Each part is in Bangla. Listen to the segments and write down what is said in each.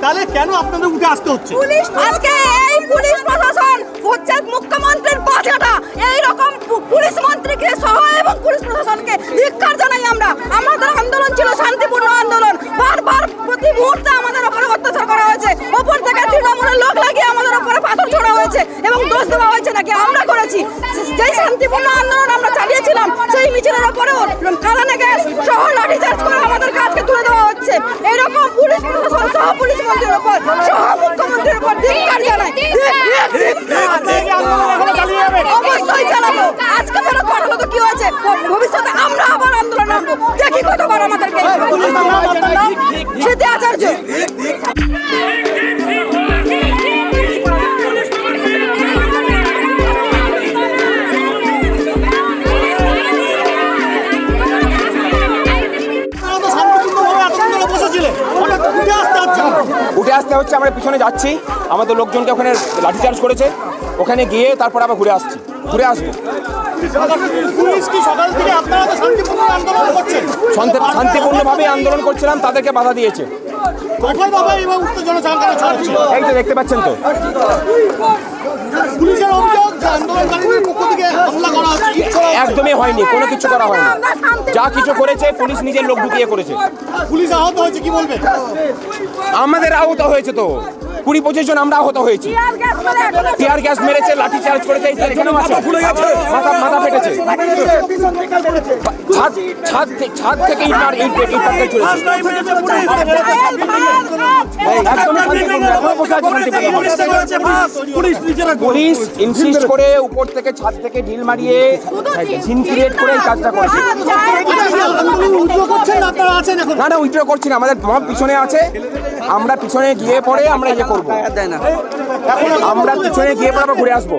তাহলে কেন আপনাদের উঠে আসতে হচ্ছে? আজকে এই পুলিশ প্রশাসন হচ্ছে মুখ্যমন্ত্রীর বাঁচাটা, এইরকম পুলিশ মন্ত্রীকে সহ এবং পুলিশ প্রশাসনকে ধিক্কার জানাই আমরা। আমাদের আন্দোলন ছিল শান্তিপূর্ণ আন্দোলন, বারবার প্রতি মুহূর্তে আমাদের উপরে অত্যাচার করা হয়েছে, ওপর থেকে তৃণমূলের লোক লাগিয়ে আমাদের উপরে পাথর ছোড়া হয়েছে এবং দোষ দেওয়া হয়েছে নাকি আমরা করেছি। যেই শান্তিপূর্ণ আন্দোলন আমরা চালিয়েছিলাম সেই মিছিলের উপরেও কালানে গ্যাস সহ লাঠিচার্জ করে আমাদের কাজকে তুলে দেওয়া হচ্ছে। এইরকম পুলিশ প্রশাসন সহ পুলিশ মন্ত্রীর উপর সহ মুখ্যমন্ত্রীর উপর ধিক্কার জানাই। অবশ্যই চালাবো, আজকে ফেরত পাঠালো তো কি হয়েছে, ভবিষ্যতে আমরা আবার আন্দোলন নামবো, দেখি কতবার আমাদেরকে। স্মৃতি আচার্য। উঠে আসতে হচ্ছে, আমরা পিছনে যাচ্ছি, আমাদের লোকজনকে ওখানে লাঠিচার্জ করেছে, ওখানে গিয়ে তারপর আবার ঘুরে আসবো। শান্তিপূর্ণভাবে আন্দোলন করছিলাম, তাদেরকে বাধা দিয়েছে। এই তো দেখতে পাচ্ছেন তো, একদমই হয়নি, কোনো কিছু করা হয়নি। যা কিছু করেছে পুলিশ নিজের লোক ঢুকিয়ে করেছে। পুলিশ আহত হয়েছে, কি বলবে? আমাদের আহত হয়েছে তো 20-25 জন আমরা আহত হয়েছি। টিয়ার গ্যাস মেরেছে, লাঠি চার্জ করেছে, মাথা ফেটেছে, ছাদ থেকে পুলিশ ইনসিস্ট করে উপর থেকে ছাদ থেকে ঢিল মারিয়ে সিন ক্রিয়েট করে এই কাজটা করেছে। না না, উইথড্র করছি না, আমাদের মব পিছনে আছে, আমরা পিছনে গিয়ে পরে আমরা ইয়ে করবো, আমরা পিছনে গিয়ে পরে আবার ঘুরে আসবো।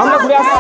আমরা ঘুরে আসবো।